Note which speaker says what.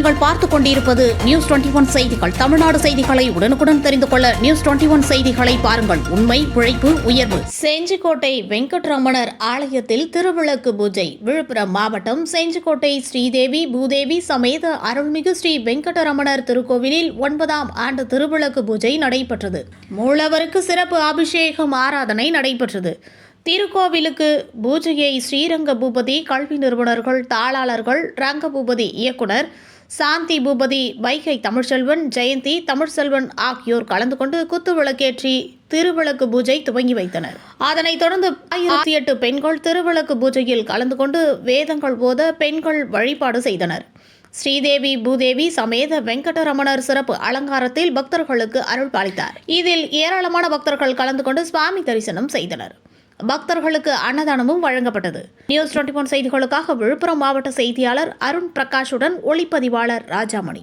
Speaker 1: நீங்கள் பார்த்துக் கொண்டிருப்பது நியூஸ் 21 செய்திகள். தமிழ்நாடு செய்திகளை உடனுக்குடன் தெரிந்து கொள்ள நியூஸ் 21 செய்திகளை பாருங்கள். உண்மை, உழைப்பு, உயர்வு. செஞ்சிக்கோட்டை வெங்கட்ரமணர் ஆலயத்தில் திருவிளக்கு பூஜை. விழுப்புரம் மாவட்டம் செஞ்சிக்கோட்டை ஸ்ரீதேவி பூதேவி சமேத அருள்மிகு ஸ்ரீ வெங்கடரமணர் திருக்கோவிலில் 9ஆம் ஆண்டு திருவிளக்கு பூஜை நடைபெற்றது. மூலவருக்கு சிறப்பு அபிஷேகம் ஆராதனை நடைபெற்றது. திருக்கோவிலுக்கு பூஜையை ஸ்ரீரங்க பூபதி கல்வி நிறுவனர்கள், தாளாளர்கள், ரங்க பூபதி இயக்குனர், சாந்தி பூபதி, வைகை தமிழ்ச்செல்வன், ஜெயந்தி தமிழ்ச்செல்வன் ஆகியோர் கலந்து கொண்டு குத்துவிளக்கேற்றி திருவிளக்கு பூஜை துவங்கி வைத்தனர். அதனைத் தொடர்ந்து 1008 பெண்கள் திருவிளக்கு பூஜையில் கலந்து கொண்டு வேதங்கள் போத பெண்கள் வழிபாடு செய்தனர். ஸ்ரீதேவி பூதேவி சமேத வெங்கடரமணர் சிறப்பு அலங்காரத்தில் பக்தர்களுக்கு அருள் பாலித்தார். இதில் ஏராளமான பக்தர்கள் கலந்து கொண்டு சுவாமி தரிசனம் செய்தனர். பக்தர்களுக்கு அன்னதானமும் வழங்கப்பட்டது. நியூஸ் 21 செய்திகளுக்காக விழுப்புரம் மாவட்ட செய்தியாளர் அருண் பிரகாஷுடன் ஒளிப்பதிவாளர் ராஜாமணி.